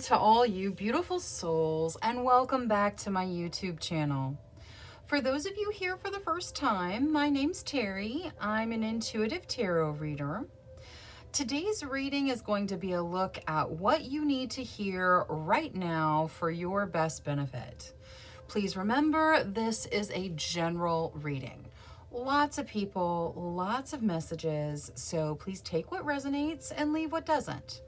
to all you beautiful souls, and welcome back to my YouTube channel. For those of you here for the first time, my name's Cheri. I'm an intuitive tarot reader. Today's reading is going to be a look at what you need to hear right now for your best benefit. Please remember, this is a general reading. Lots of people, lots of messages, so please take what resonates and leave what doesn't.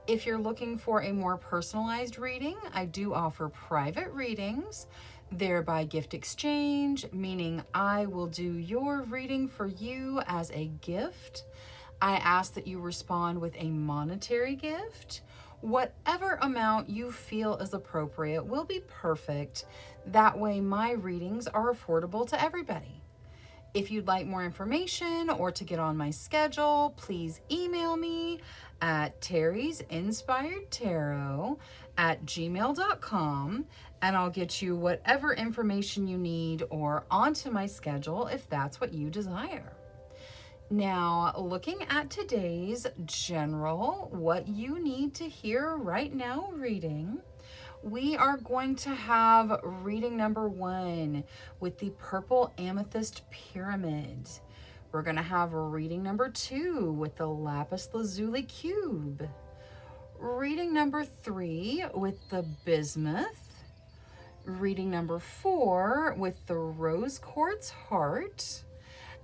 If you're looking for a more personalized reading, I do offer private readings, thereby gift exchange, meaning I will do your reading for you as a gift. I ask that you respond with a monetary gift. Whatever amount you feel is appropriate will be perfect. That way my readings are affordable to everybody. If you'd like more information or to get on my schedule, please email me at terrysinspiredtarot@gmail.com and I'll get you whatever information you need or onto my schedule if that's what you desire. Now, looking at today's general, what you need to hear right now reading, we are going to have reading number 1 with the purple amethyst pyramid. We're going to have reading number 2 with the lapis lazuli cube. Reading number 3 with the bismuth. Reading number 4 with the rose quartz heart.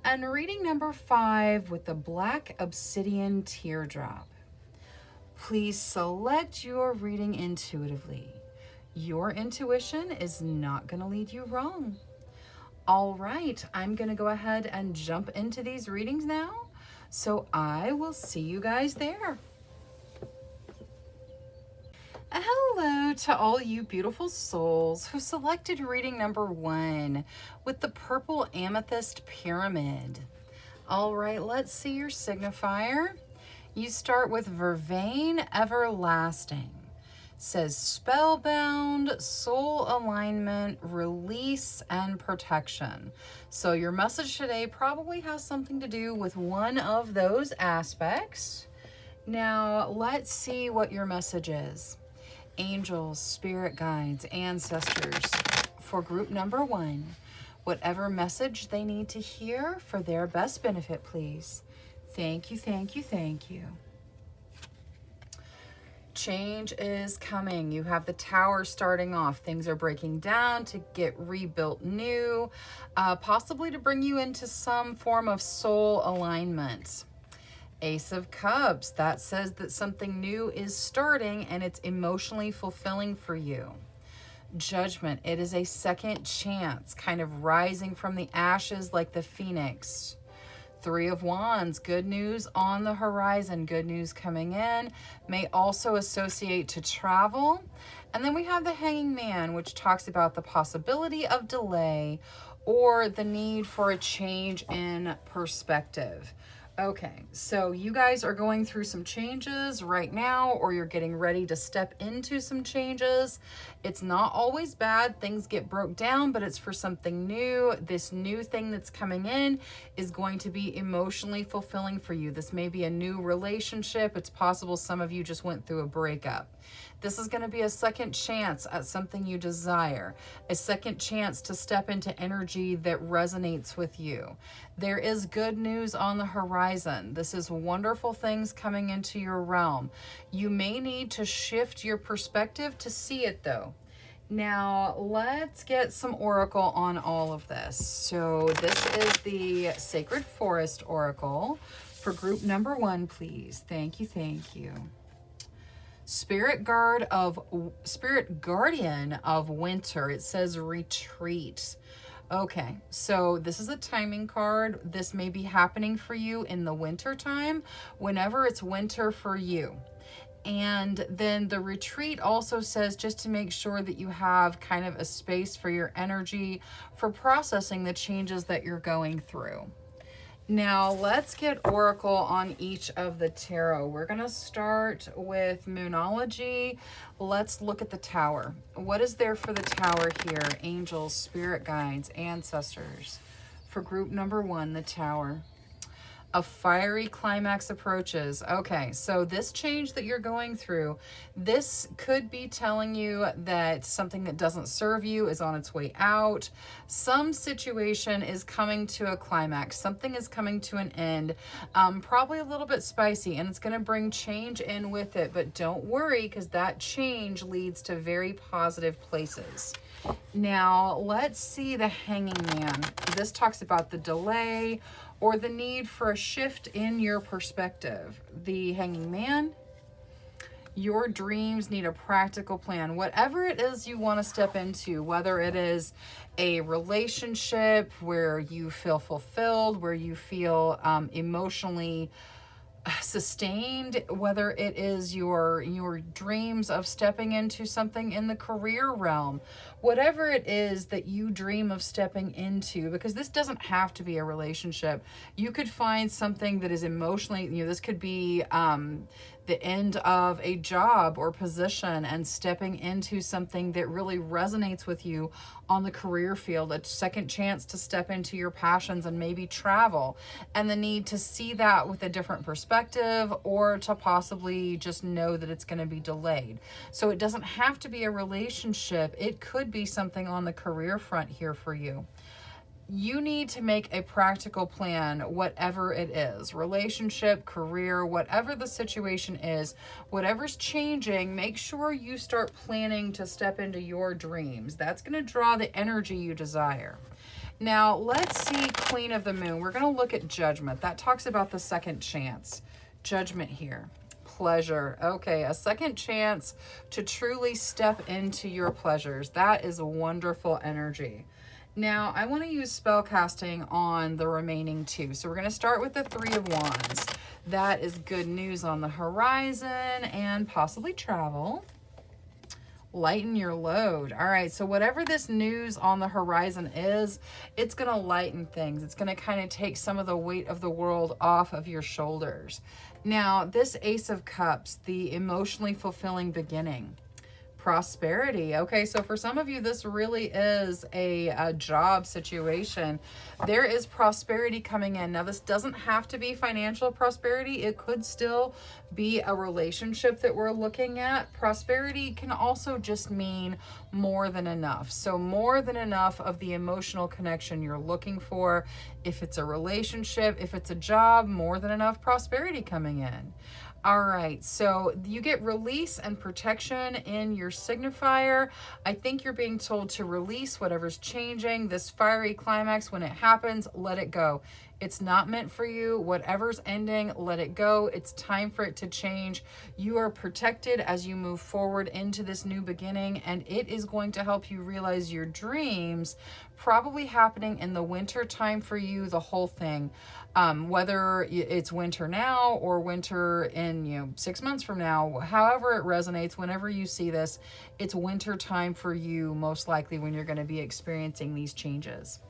And reading number 5 with the black obsidian teardrop. Please select your reading intuitively. Your intuition is not going to lead you wrong. All right, I'm going to go ahead and jump into these readings now. So I will see you guys there. Hello to all you beautiful souls who selected reading number 1 with the purple amethyst pyramid. All right, let's see your signifier. You start with Vervain Everlasting. Says spellbound, soul alignment, release, and protection. So your message today probably has something to do with one of those aspects. Now let's see what your message is. Angels, spirit guides, ancestors for group number 1. Whatever message they need to hear for their best benefit, please. Thank you, thank you, thank you. Change is coming. You have the Tower starting off. Things are breaking down to get rebuilt new, possibly to bring you into some form of soul alignment. Ace of Cups, that says that something new is starting and it's emotionally fulfilling for you. Judgment, it is a second chance, kind of rising from the ashes like the phoenix. 3 of Wands, good news on the horizon, good news coming in, may also associate to travel. And then we have the Hanging Man, which talks about the possibility of delay or the need for a change in perspective. Okay, so you guys are going through some changes right now, or you're getting ready to step into some changes. It's not always bad. Things get broke down, but it's for something new. This new thing that's coming in is going to be emotionally fulfilling for you. This may be a new relationship. It's possible some of you just went through a breakup. This is going to be a second chance at something you desire, a second chance to step into energy that resonates with you. There is good news on the horizon. This is wonderful things coming into your realm. You may need to shift your perspective to see it though. Now, let's get some oracle on all of this. So this is the Sacred Forest Oracle for group number 1, please. Thank you, thank you. Spirit Guardian of Winter. It says retreat. Okay, so this is a timing card. This may be happening for you in the winter time, whenever it's winter for you. And then the retreat also says just to make sure that you have kind of a space for your energy for processing the changes that you're going through. Now let's get oracle on each of the tarot. We're going to start with Moonology. Let's look at the Tower. What is there for the Tower here? Angels, spirit guides, ancestors. For group number 1, the Tower. A fiery climax approaches. Okay, so this change that you're going through, this could be telling you that something that doesn't serve you is on its way out. Some situation is coming to a climax. Something is coming to an end. Probably a little bit spicy, and it's going to bring change in with it. But don't worry, because that change leads to very positive places. Now, let's see the Hanging Man. This talks about the delay or the need for a shift in your perspective. The Hanging Man, your dreams need a practical plan. Whatever it is you want to step into, whether it is a relationship where you feel fulfilled, where you feel emotionally sustained, whether it is your dreams of stepping into something in the career realm, whatever it is that you dream of stepping into, because this doesn't have to be a relationship. You could find something that is emotionally, this could be the end of a job or position and stepping into something that really resonates with you on the career field, a second chance to step into your passions and maybe travel, and the need to see that with a different perspective, or to possibly just know that it's going to be delayed. So it doesn't have to be a relationship. It could be something on the career front here for you. You need to make a practical plan, whatever it is, relationship, career, whatever the situation is, whatever's changing, make sure you start planning to step into your dreams. That's going to draw the energy you desire. Now, let's see Queen of the Moon. We're going to look at Judgment. That talks about the second chance. Judgment here. Pleasure. Okay, a second chance to truly step into your pleasures. That is a wonderful energy. Now, I want to use spell casting on the remaining two. So we're going to start with the Three of Wands. That is good news on the horizon and possibly travel. Lighten your load. All right, so whatever this news on the horizon is, it's going to lighten things. It's going to kind of take some of the weight of the world off of your shoulders. Now, this Ace of Cups, the emotionally fulfilling beginning. Prosperity. Okay, so for some of you, this really is a job situation. There is prosperity coming in. Now, this doesn't have to be financial prosperity. It could still be a relationship that we're looking at. Prosperity can also just mean more than enough. So more than enough of the emotional connection you're looking for. If it's a relationship, if it's a job, more than enough prosperity coming in. All right, so you get release and protection in your signifier. I think you're being told to release whatever's changing. This fiery climax, when it happens, let it go. It's not meant for you. Whatever's ending, let it go. It's time for it to change. You are protected as you move forward into this new beginning, and it is going to help you realize your dreams, probably happening in the winter time for you, the whole thing. Whether it's winter now or winter in 6 months from now, however it resonates, whenever you see this, it's winter time for you, most likely, when you're going to be experiencing these changes.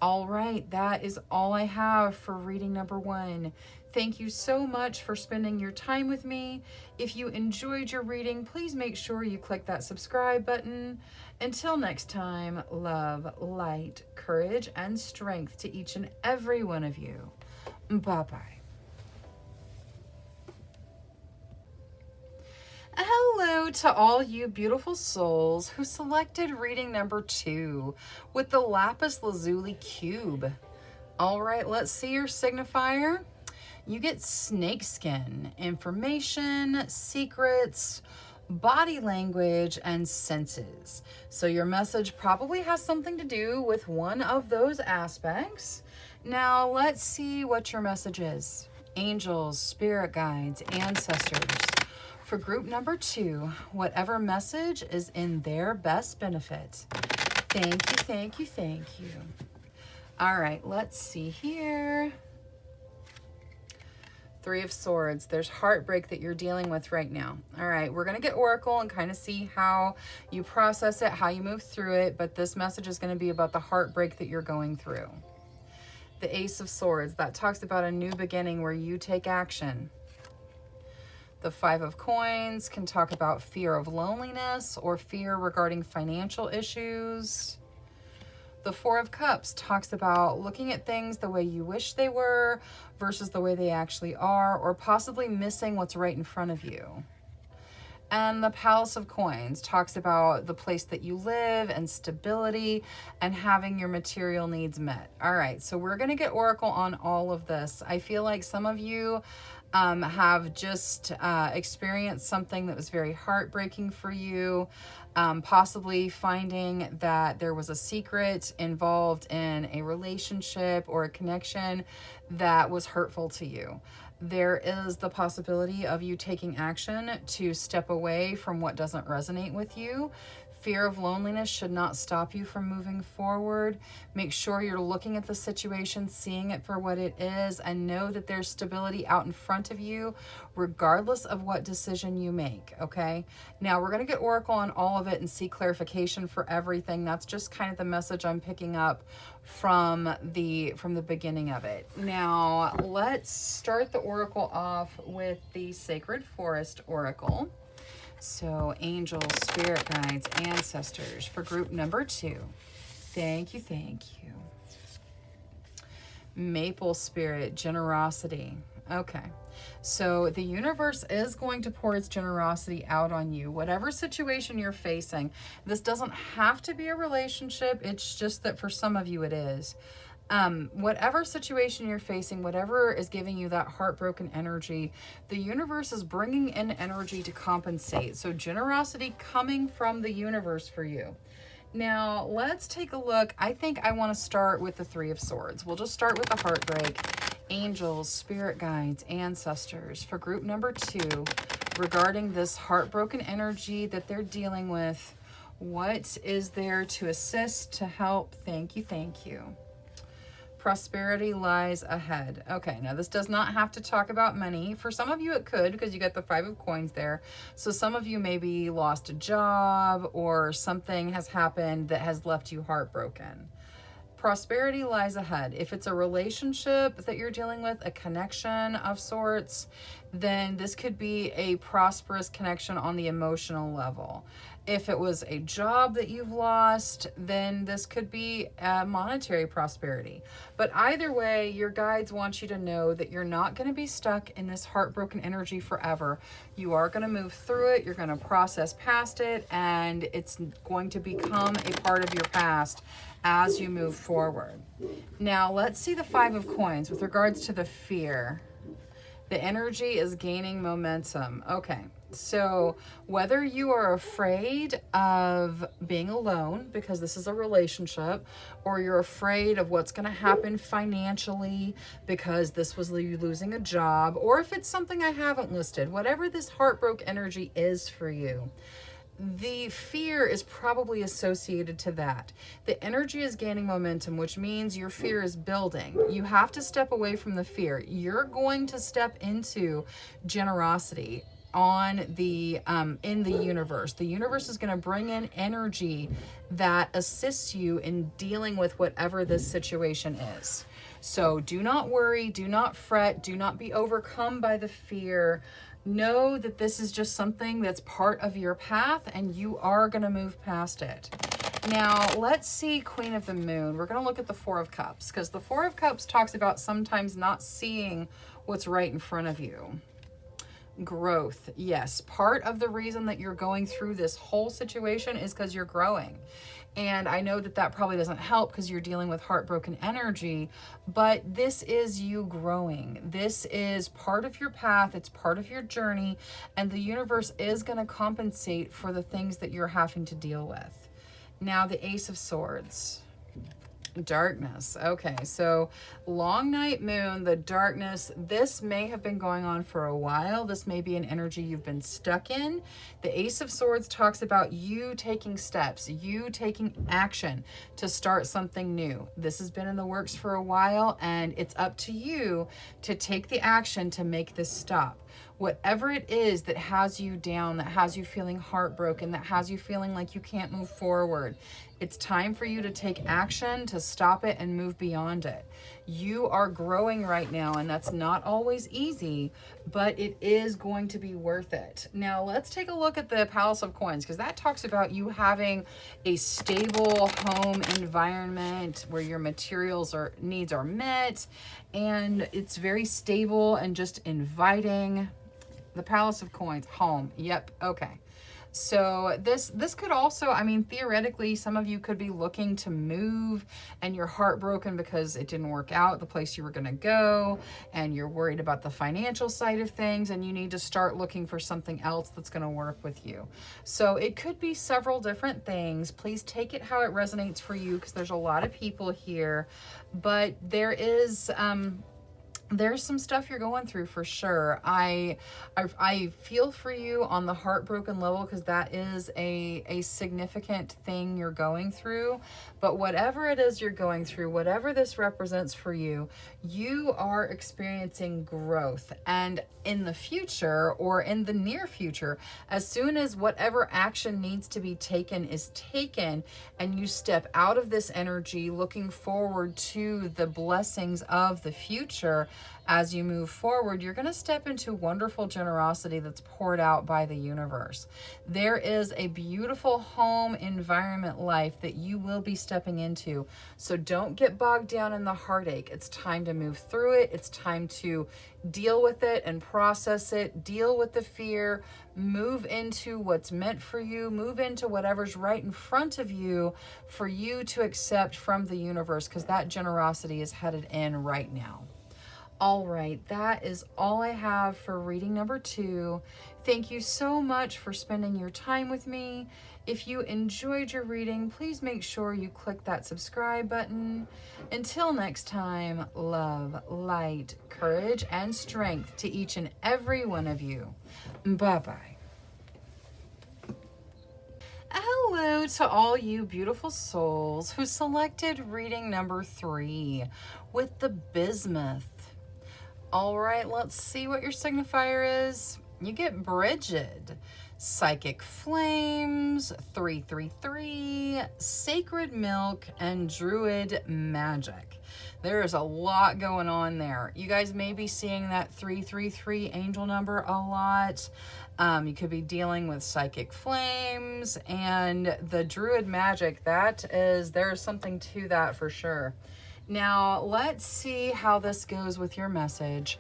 All right, that is all I have for reading number 1. Thank you so much for spending your time with me. If you enjoyed your reading, please make sure you click that subscribe button. Until next time, love, light, courage, and strength to each and every one of you. Bye-bye. Hello to all you beautiful souls who selected reading number 2 with the Lapis Lazuli Cube. All right, let's see your signifier. You get snakeskin, information, secrets, body language, and senses. So your message probably has something to do with one of those aspects. Now let's see what your message is. Angels, spirit guides, ancestors. For group number 2, whatever message is in their best benefit. Thank you, thank you, thank you. All right, let's see here. 3 of Swords. There's heartbreak that you're dealing with right now. All right, we're going to get Oracle and kind of see how you process it, how you move through it, but this message is going to be about the heartbreak that you're going through. The Ace of Swords, that talks about a new beginning where you take action. The 5 of Coins can talk about fear of loneliness or fear regarding financial issues. The Four of Cups talks about looking at things the way you wish they were versus the way they actually are, or possibly missing what's right in front of you. And the Palace of Coins talks about the place that you live and stability and having your material needs met. All right, so we're going to get Oracle on all of this. I feel like some of you have just experienced something that was very heartbreaking for you, possibly finding that there was a secret involved in a relationship or a connection that was hurtful to you. There is the possibility of you taking action to step away from what doesn't resonate with you. Fear of loneliness should not stop you from moving forward. Make sure you're looking at the situation, seeing it for what it is, and know that there's stability out in front of you, regardless of what decision you make, okay? Now, we're going to get Oracle on all of it and see clarification for everything. That's just kind of the message I'm picking up from the beginning of it. Now, let's start the Oracle off with the Sacred Forest Oracle. So, angels, spirit guides, ancestors for group number 2. Thank you, thank you. Maple spirit, generosity. Okay. So the universe is going to pour its generosity out on you. Whatever situation you're facing, this doesn't have to be a relationship. It's just that for some of you it is. Whatever situation you're facing, whatever is giving you that heartbroken energy, the universe is bringing in energy to compensate. So generosity coming from the universe for you. Now, let's take a look. I think I want to start with the Three of Swords. We'll just start with the heartbreak. Angels, spirit guides, ancestors for group number 2 regarding this heartbroken energy that they're dealing with. What is there to assist, to help? Thank you, thank you. Prosperity lies ahead. Okay, now this does not have to talk about money. For some of you it could, because you got the 5 of coins there. So some of you maybe lost a job or something has happened that has left you heartbroken. Prosperity lies ahead. If it's a relationship that you're dealing with, a connection of sorts, then this could be a prosperous connection on the emotional level. If it was a job that you've lost, then this could be a monetary prosperity. But either way, your guides want you to know that you're not going to be stuck in this heartbroken energy forever. You are going to move through it. You're going to process past it, and it's going to become a part of your past as you move forward. Now, let's see the 5 of coins with regards to the fear. The energy is gaining momentum. Okay. So whether you are afraid of being alone because this is a relationship, or you're afraid of what's going to happen financially because this was you losing a job, or if it's something I haven't listed, whatever this heartbroken energy is for you, the fear is probably associated to that. The energy is gaining momentum, which means your fear is building. You have to step away from the fear. You're going to step into generosity on the in the universe. The universe is going to bring in energy that assists you in dealing with whatever this situation is. So do not worry, do not fret, do not be overcome by the fear. Know that this is just something that's part of your path and you are going to move past it. Now, let's see Queen of the Moon. We're going to look at the 4 of Cups, because the 4 of Cups talks about sometimes not seeing what's right in front of you. Growth. Yes, part of the reason that you're going through this whole situation is because you're growing. And I know that that probably doesn't help because you're dealing with heartbroken energy, but this is you growing. This is part of your path. It's part of your journey, and the universe is going to compensate for the things that you're having to deal with. Now, the Ace of Swords. Darkness. Okay, so long night moon, the darkness, this may have been going on for a while. This may be an energy you've been stuck in. The Ace of Swords talks about you taking steps, you taking action to start something new. This has been in the works for a while, and it's up to you to take the action to make this stop. Whatever it is that has you down, that has you feeling heartbroken, that has you feeling like you can't move forward, it's time for you to take action to stop it and move beyond it. You are growing right now, and that's not always easy, but it is going to be worth it. Now, let's take a look at the Palace of Coins, because that talks about you having a stable home environment where your materials or needs are met, and it's very stable and just inviting. The Palace of Coins, home. Yep, okay. So this could also, I mean, theoretically, some of you could be looking to move and you're heartbroken because it didn't work out the place you were going to go, and you're worried about the financial side of things, and you need to start looking for something else that's going to work with you. So it could be several different things. Please take it how it resonates for you, because there's a lot of people here, but there's some stuff you're going through for sure. I feel for you on the heartbroken level, because that is a significant thing you're going through. But whatever it is you're going through, whatever this represents for you, you are experiencing growth. And in the future, or in the near future, as soon as whatever action needs to be taken is taken, and you step out of this energy looking forward to the blessings of the future, as you move forward, you're going to step into wonderful generosity that's poured out by the universe. There is a beautiful home environment life that you will be stepping into. So don't get bogged down in the heartache. It's time to move through it. It's time to deal with it and process it. Deal with the fear. Move into what's meant for you. Move into whatever's right in front of you for you to accept from the universe, because that generosity is headed in right now. All right, that is all I have for reading number 2. Thank you so much for spending your time with me. If you enjoyed your reading, please make sure you click that subscribe button. Until next time, love, light, courage, and strength to each and every one of you. Bye-bye. Hello to all you beautiful souls who selected reading number 3 with the bismuth. All right, let's see what your signifier is. You get Bridget, Psychic Flames, 333, Sacred Milk, and Druid Magic. There is a lot going on there. You guys may be seeing that 333 angel number a lot. You could be dealing with Psychic Flames and the Druid Magic. There's something to that for sure. Now, let's see how this goes with your message.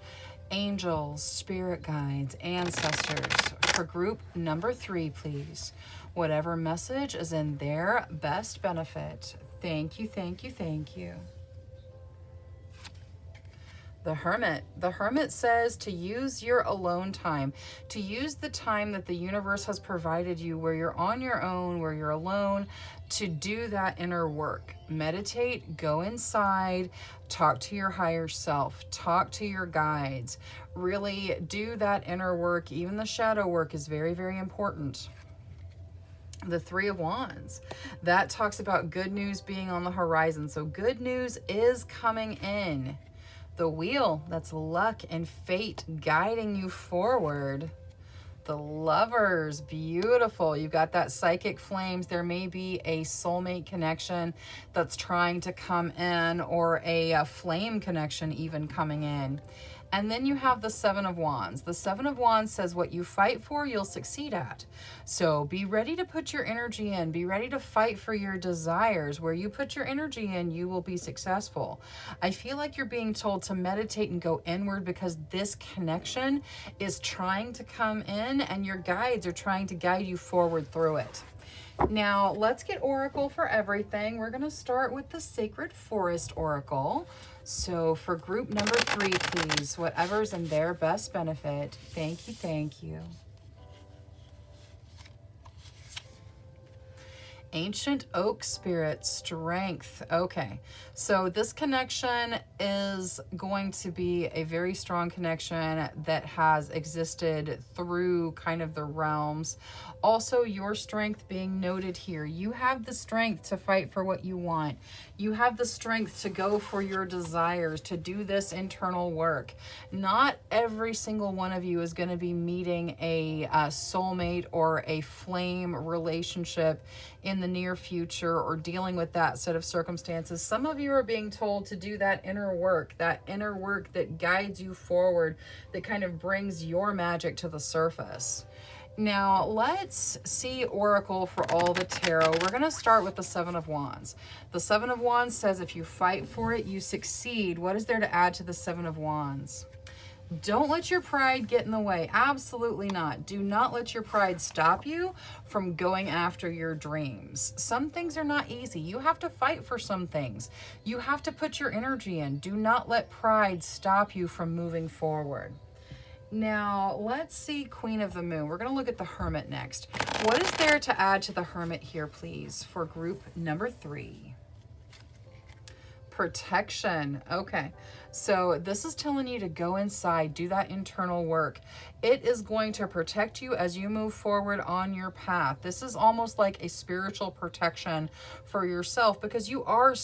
Angels, spirit guides, ancestors, for group number 3, please. Whatever message is in their best benefit. Thank you, thank you, thank you. The Hermit. The Hermit says to use your alone time, to use the time that the universe has provided you where you're on your own, where you're alone, to do that inner work. Meditate, go inside, talk to your higher self, talk to your guides, really do that inner work. Even the shadow work is very, very important. The 3 of Wands, that talks about good news being on the horizon. So good news is coming in. The Wheel, that's luck and fate guiding you forward. The Lovers, beautiful. You've got that Psychic Flames. There may be a soulmate connection that's trying to come in, or a flame connection even coming in. And then you have the 7 of Wands. The 7 of Wands says what you fight for, you'll succeed at. So be ready to put your energy in. Be ready to fight for your desires. Where you put your energy in, you will be successful. I feel like you're being told to meditate and go inward, because this connection is trying to come in and your guides are trying to guide you forward through it. Now, let's get Oracle for everything. We're going to start with the Sacred Forest Oracle. So for group number 3, please, whatever's in their best benefit. Thank you, thank you. Ancient oak spirit, strength. Okay, so this connection is going to be a very strong connection that has existed through kind of the realms. Also, your strength being noted here. You have the strength to fight for what you want. You have the strength to go for your desires, to do this internal work. Not every single one of you is going to be meeting a soulmate or a flame relationship in the near future or dealing with that set of circumstances. Some of you are being told to do that inner work that guides you forward, that kind of brings your magic to the surface. Now, let's see Oracle for all the tarot. We're going to start with the Seven of Wands. The Seven of Wands says if you fight for it, you succeed. What is there to add to the Seven of Wands? Don't let your pride get in the way. Absolutely not. Do not let your pride stop you from going after your dreams. Some things are not easy. You have to fight for some things. You have to put your energy in. Do not let pride stop you from moving forward. Now, let's see Queen of the Moon. We're going to look at the Hermit next. What is there to add to the Hermit here, please, for group number 3? Protection. Okay, so this is telling you to go inside, do that internal work. It is going to protect you as you move forward on your path. This is almost like a spiritual protection for yourself, because you are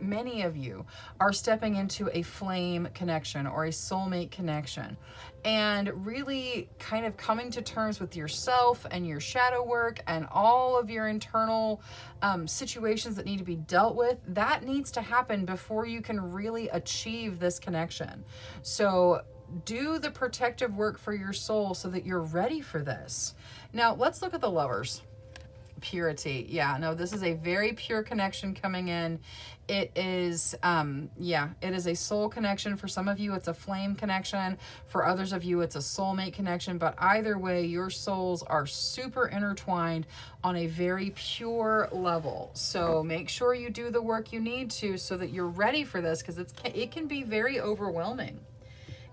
many of you are stepping into a flame connection or a soulmate connection, and really kind of coming to terms with yourself and your shadow work and all of your internal situations that need to be dealt with. That needs to happen before you can really achieve this connection. So do the protective work for your soul so that you're ready for this. Now, let's look at the Lovers. Purity. Yeah, no, this is a very pure connection coming in. It is, it is a soul connection. For some of you, it's a flame connection. For others of you, it's a soulmate connection. But either way, your souls are super intertwined on a very pure level. So make sure you do the work you need to so that you're ready for this, because it can be very overwhelming.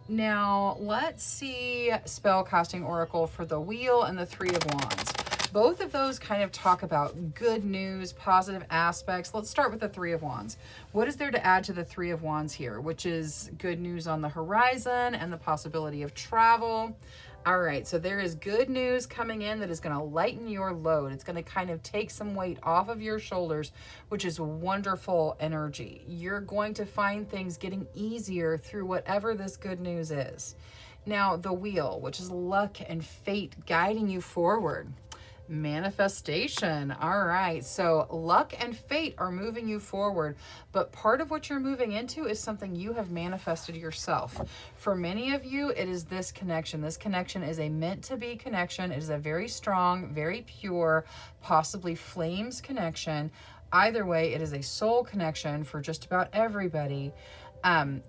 Now, let's see Spellcasting Oracle for the Wheel and the Three of Wands. Both of those kind of talk about good news, positive aspects. Let's start with the Three of Wands. What is there to add to the Three of Wands here, which is good news on the horizon and the possibility of travel? All right, so there is good news coming in that is going to lighten your load. It's going to kind of take some weight off of your shoulders, which is wonderful energy. You're going to find things getting easier through whatever this good news is. Now, the Wheel, which is luck and fate guiding you forward. Manifestation. All right, so luck and fate are moving you forward, but part of what you're moving into is something you have manifested yourself. For many of you, it is this connection. This connection is a meant to be connection. It is a very strong, very pure, possibly flames connection. Either way, it is a soul connection for just about everybody.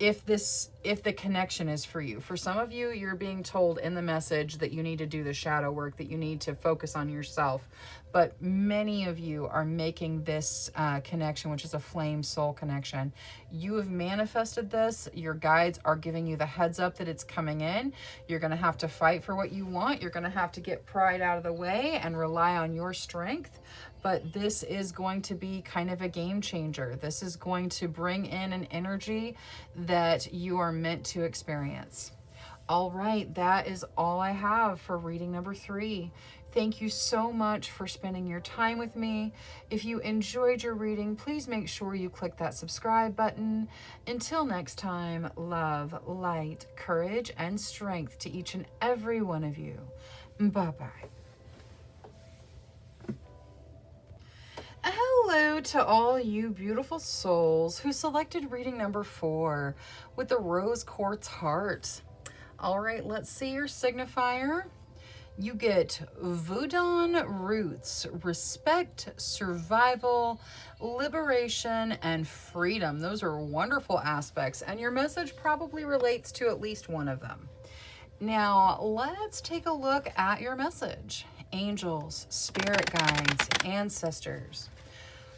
If the connection is for you. For some of you, you're being told in the message that you need to do the shadow work, that you need to focus on yourself. But many of you are making this connection, which is a flame soul connection. You have manifested this. Your guides are giving you the heads up that it's coming in. You're going to have to fight for what you want. You're going to have to get pride out of the way and rely on your strength. But this is going to be kind of a game changer. This is going to bring in an energy that you are meant to experience. All right, that is all I have for reading number 3. Thank you so much for spending your time with me. If you enjoyed your reading, please make sure you click that subscribe button. Until next time, love, light, courage, and strength to each and every one of you. Bye-bye. Hello to all you beautiful souls who selected reading number 4 with the rose quartz heart. All right, let's see your signifier. You get Voodoo roots, respect, survival, liberation, and freedom. Those are wonderful aspects, and your message probably relates to at least one of them. Now, let's take a look at your message. Angels, spirit guides, ancestors,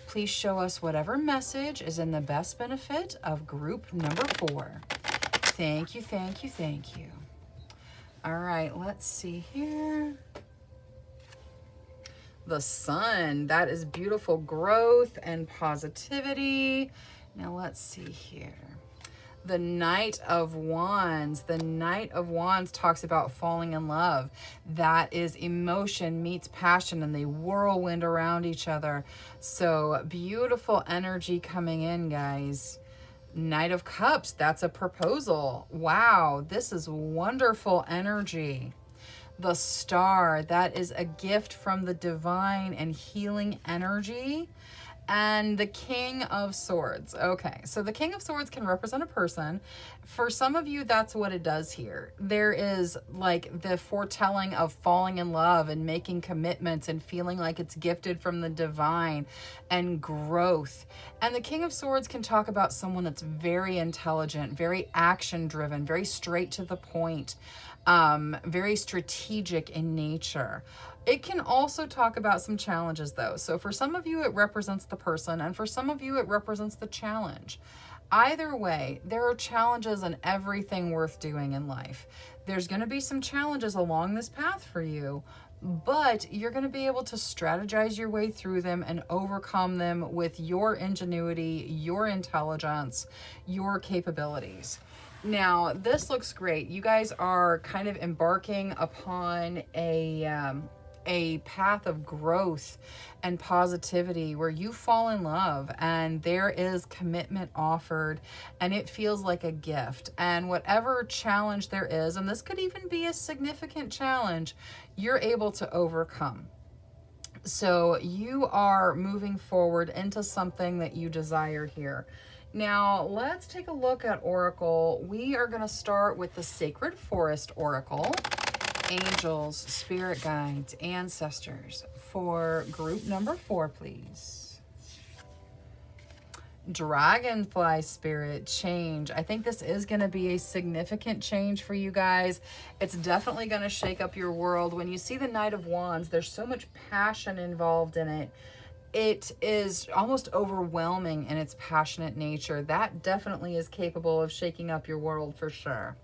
please show us whatever message is in the best benefit of group number 4. Thank you, thank you, thank you. All right, let's see here. The Sun, that is beautiful growth and positivity. Now let's see here. The Knight of Wands. The Knight of Wands talks about falling in love. That is emotion meets passion, and they whirlwind around each other. So beautiful energy coming in, guys. Knight of Cups, that's a proposal. Wow, this is wonderful energy. The Star, that is a gift from the divine and healing energy. And the King of Swords. Okay, so the King of Swords can represent a person. For some of you, that's what it does here. There is like the foretelling of falling in love and making commitments and feeling like it's gifted from the divine and growth. And the King of Swords can talk about someone that's very intelligent, very action driven, very straight to the point, very strategic in nature. It can also talk about some challenges though. So for some of you, it represents the person, and for some of you, it represents the challenge. Either way, there are challenges in everything worth doing in life. There's going to be some challenges along this path for you, but you're going to be able to strategize your way through them and overcome them with your ingenuity, your intelligence, your capabilities. Now, this looks great. You guys are kind of embarking upon a path of growth and positivity where you fall in love and there is commitment offered and it feels like a gift. And whatever challenge there is, and this could even be a significant challenge, you're able to overcome. So you are moving forward into something that you desire here. Now, let's take a look at Oracle. We are going to start with the Sacred Forest Oracle. Angels, spirit guides, ancestors for group number 4, please. Dragonfly spirit, change. I think this is going to be a significant change for you guys. It's definitely going to shake up your world. When you see the Knight of Wands, there's so much passion involved in it. It is almost overwhelming in its passionate nature. That definitely is capable of shaking up your world for sure.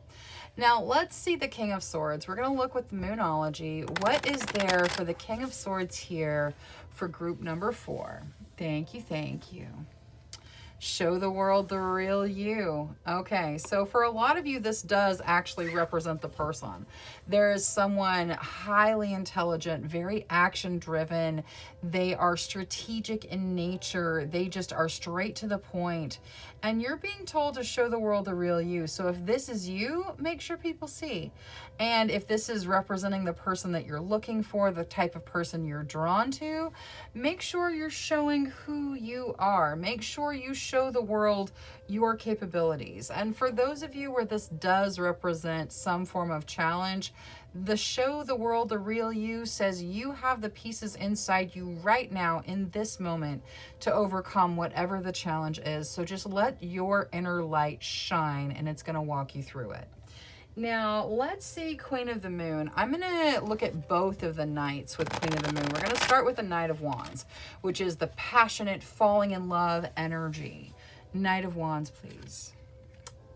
Now, let's see the King of Swords. We're going to look with the Moonology. What is there for the King of Swords here for group number 4? Thank you, thank you. Show the world the real you. Okay, so for a lot of you, this does actually represent the person. There is someone highly intelligent, very action-driven. They are strategic in nature. They just are straight to the point. And you're being told to show the world the real you. So if this is you, make sure people see. And if this is representing the person that you're looking for, the type of person you're drawn to, make sure you're showing who you are. Make sure you show the world your capabilities. And for those of you where this does represent some form of challenge, the show the world the real you says you have the pieces inside you right now in this moment to overcome whatever the challenge is. So just let your inner light shine and it's going to walk you through it. Now, let's see Queen of the Moon. I'm going to look at both of the Knights with Queen of the Moon. We're going to start with the Knight of Wands, which is the passionate falling in love energy. Knight of Wands, please.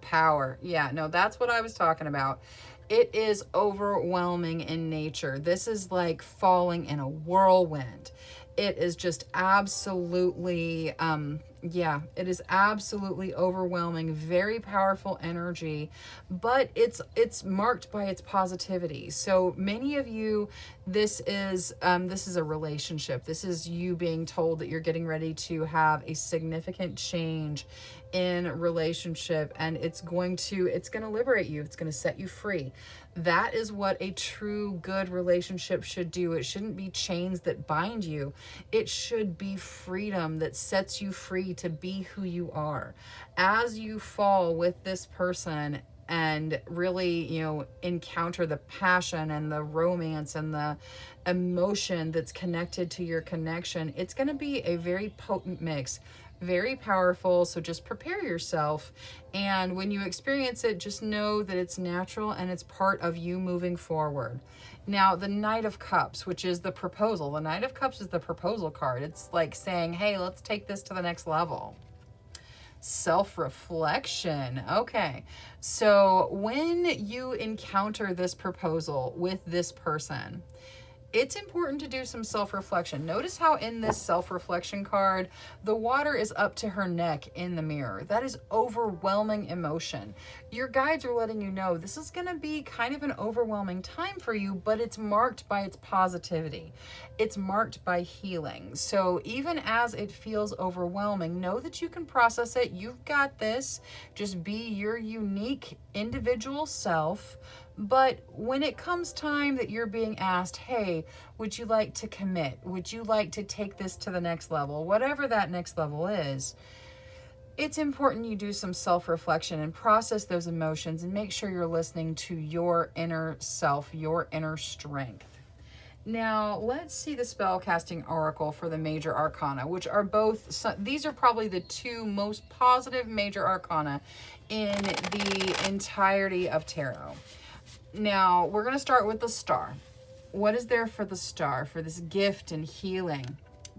Power. Yeah, no, that's what I was talking about. It is overwhelming in nature. This is like falling in a whirlwind. It is just absolutely, it is absolutely overwhelming, very powerful energy, but it's marked by its positivity. So many of you, this is a relationship. This is you being told that you're getting ready to have a significant change in relationship, and it's going to liberate you. It's going to set you free. That is what a true good relationship should do. It shouldn't be chains that bind you. It should be freedom that sets you free to be who you are. As you fall with this person and really, encounter the passion and the romance and the emotion that's connected to your connection, it's going to be a very potent mix. Very powerful. So just prepare yourself. And when you experience it, just know that it's natural and it's part of you moving forward. Now, the Knight of Cups, which is the proposal. The Knight of Cups is the proposal card. It's like saying, hey, let's take this to the next level. Self-reflection. Okay. So when you encounter this proposal with this person, it's important to do some self-reflection. Notice how in this self-reflection card, the water is up to her neck in the mirror. That is overwhelming emotion. Your guides are letting you know this is going to be kind of an overwhelming time for you, but it's marked by its positivity. It's marked by healing. So even as it feels overwhelming, know that you can process it. You've got this. Just be your unique individual self. But when it comes time that you're being asked, hey, would you like to commit? Would you like to take this to the next level? Whatever that next level is, it's important you do some self-reflection and process those emotions and make sure you're listening to your inner self, your inner strength. Now, let's see the spellcasting oracle for the major arcana, which are both, these are probably the two most positive major arcana in the entirety of tarot. Now, we're going to start with the star. What is there for the star? For this gift and healing,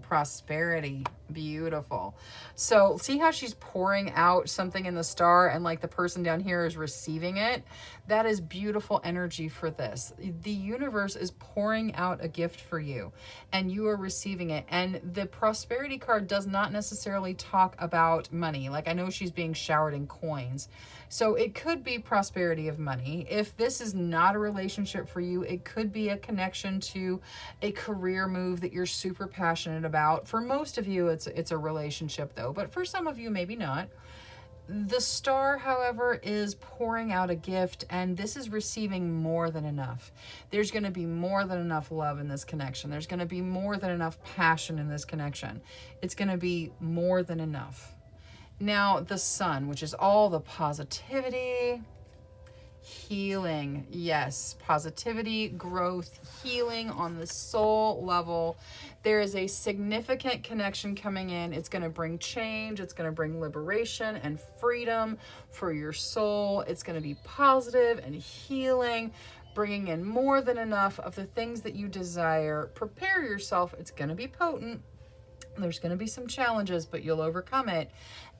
prosperity, beautiful. So see how she's pouring out something in the star and like the person down here is receiving it? That is beautiful energy for this. The universe is pouring out a gift for you and you are receiving it. And the prosperity card does not necessarily talk about money. Like I know she's being showered in coins. So it could be prosperity of money. If this is not a relationship for you, it could be a connection to a career move that you're super passionate about. For most of you, it's a relationship though, but for some of you, maybe not. The star, however, is pouring out a gift, and this is receiving more than enough. There's going to be more than enough love in this connection. There's going to be more than enough passion in this connection. It's going to be more than enough. Now, the sun, which is all the positivity, healing. Yes, positivity, growth, healing on the soul level. There is a significant connection coming in. It's going to bring change. It's going to bring liberation and freedom for your soul. It's going to be positive and healing, bringing in more than enough of the things that you desire. Prepare yourself. It's going to be potent. There's going to be some challenges, but you'll overcome it.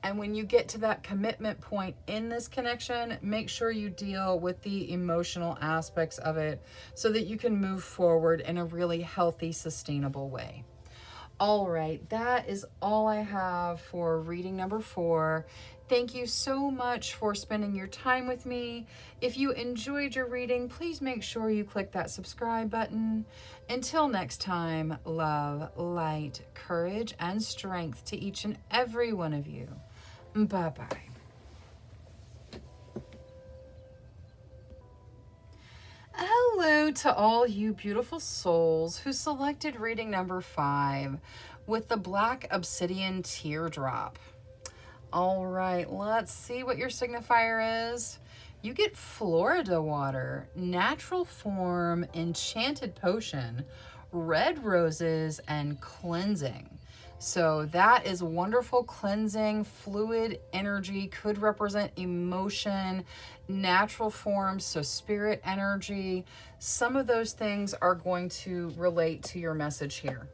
And when you get to that commitment point in this connection, make sure you deal with the emotional aspects of it so that you can move forward in a really healthy, sustainable way. All right, that is all I have for reading number 4. Thank you so much for spending your time with me. If you enjoyed your reading, please make sure you click that subscribe button. Until next time, love, light, courage, and strength to each and every one of you. Bye-bye. Hello to all you beautiful souls who selected reading number 5 with the Black Obsidian Teardrop. All right, let's see what your signifier is. You get Florida water, natural form, enchanted potion, red roses, and cleansing. So that is wonderful cleansing. Fluid energy could represent emotion, natural forms, so spirit energy. Some of those things are going to relate to your message here.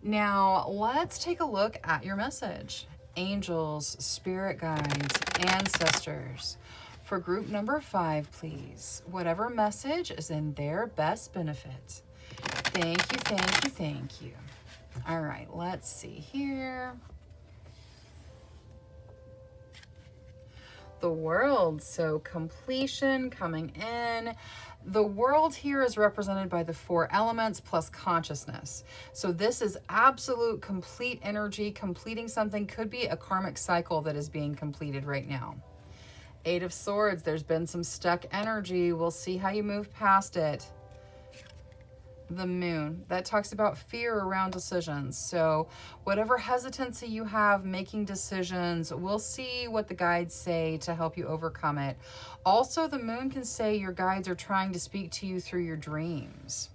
Now, let's take a look at your message. Angels, spirit guides, ancestors. For group number 5, please. Whatever message is in their best benefit. Thank you, thank you, thank you. All right, let's see here. The world, so completion coming in. The world here is represented by the 4 elements plus consciousness. So this is absolute complete energy. Completing something could be a karmic cycle that is being completed right now. 8 of Swords, there's been some stuck energy. We'll see how you move past it. The Moon, that talks about fear around decisions. So whatever hesitancy you have making decisions, we'll see what the guides say to help you overcome it. Also, the Moon can say your guides are trying to speak to you through your dreams.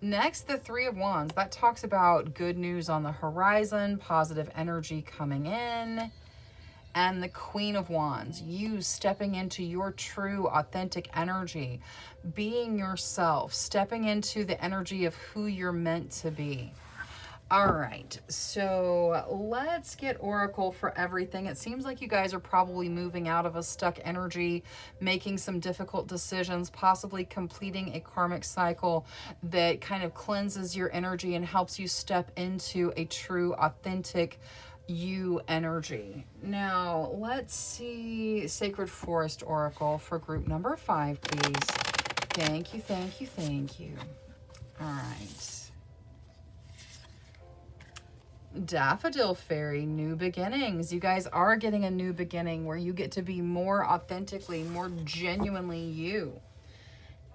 Next, the 3 of Wands, that talks about good news on the horizon, positive energy coming in. And the Queen of Wands, you stepping into your true, authentic energy, being yourself, stepping into the energy of who you're meant to be. All right, so let's get Oracle for everything. It seems like you guys are probably moving out of a stuck energy, making some difficult decisions, possibly completing a karmic cycle that kind of cleanses your energy and helps you step into a true, authentic you energy. Now, let's see Sacred Forest Oracle for group number 5, please. Thank you, thank you, thank you. All right. Daffodil Fairy, new beginnings. You guys are getting a new beginning where you get to be more authentically, more genuinely you.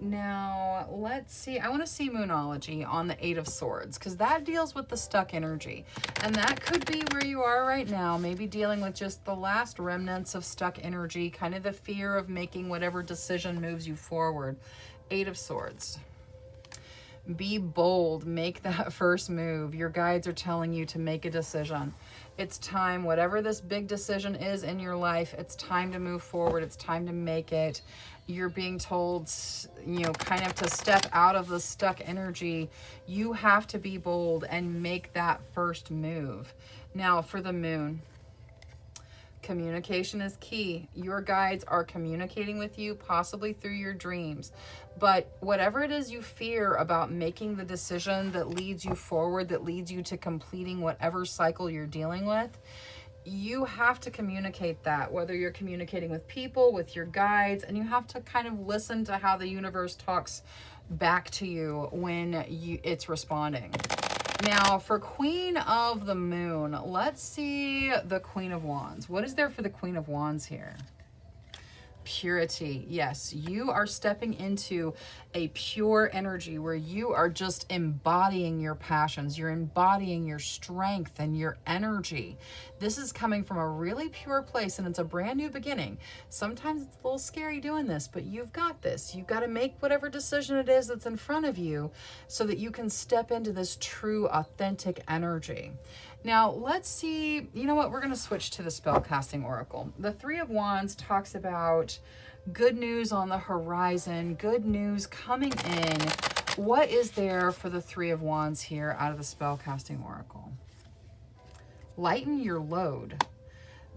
Now, let's see. I want to see Moonology on the 8 of Swords because that deals with the stuck energy. And that could be where you are right now, maybe dealing with just the last remnants of stuck energy, kind of the fear of making whatever decision moves you forward. 8 of Swords. Be bold, make that first move. Your guides are telling you to make a decision. It's time, whatever this big decision is in your life, it's time to move forward. It's time to make it. You're being told, you know, kind of to step out of the stuck energy. You have to be bold and make that first move. Now for the moon. Communication is key. Your guides are communicating with you, possibly through your dreams. But whatever it is you fear about making the decision that leads you forward, that leads you to completing whatever cycle you're dealing with, you have to communicate that, whether you're communicating with people, with your guides, and you have to kind of listen to how the universe talks back to you when it's responding. Now, for Queen of the Moon, let's see the Queen of Wands. What is there for the Queen of Wands here? Purity. Yes, you are stepping into a pure energy where you are just embodying your passions. You're embodying your strength and your energy. This is coming from a really pure place, and it's a brand new beginning. Sometimes it's a little scary doing this, but you've got this. You've got to make whatever decision it is that's in front of you so that you can step into this true, authentic energy. Now, let's see, you know what, we're going to switch to the Spellcasting Oracle. The 3 of Wands talks about good news on the horizon, good news coming in. What is there for the 3 of Wands here out of the Spellcasting Oracle? Lighten your load.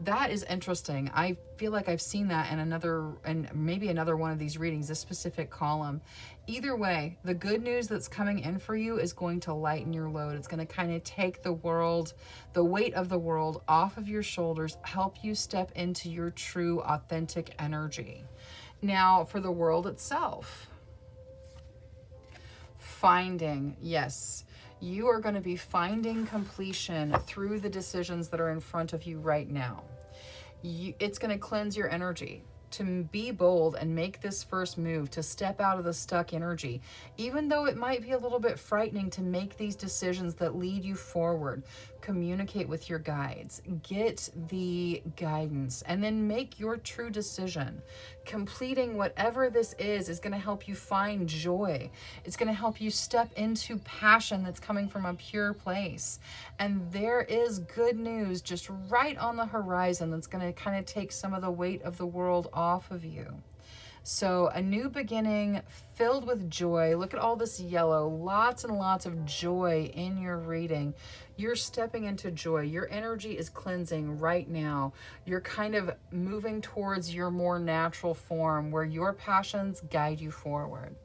That is interesting. I feel like I've seen that in maybe another one of these readings, this specific column. Either way, the good news that's coming in for you is going to lighten your load. It's going to kind of take the world, the weight of the world off of your shoulders, help you step into your true, authentic energy. Now, for the world itself, finding, yes. You are going to be finding completion through the decisions that are in front of you right now. It's going to cleanse your energy to be bold and make this first move, to step out of the stuck energy, even though it might be a little bit frightening to make these decisions that lead you forward. Communicate with your guides, get the guidance, and then make your true decision. Completing whatever this is going to help you find joy. It's going to help you step into passion that's coming from a pure place. And there is good news just right on the horizon that's going to kind of take some of the weight of the world off of you. So a new beginning filled with joy. Look at all this yellow, lots and lots of joy in your reading. You're stepping into joy. Your energy is cleansing right now. You're kind of moving towards your more natural form where your passions guide you forward.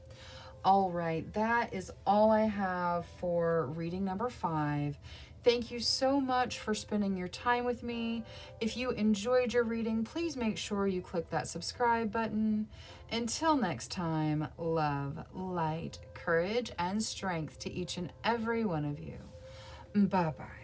All right, that is all I have for reading number 5. Thank you so much for spending your time with me. If you enjoyed your reading, please make sure you click that subscribe button. Until next time, love, light, courage, and strength to each and every one of you. Bye-bye.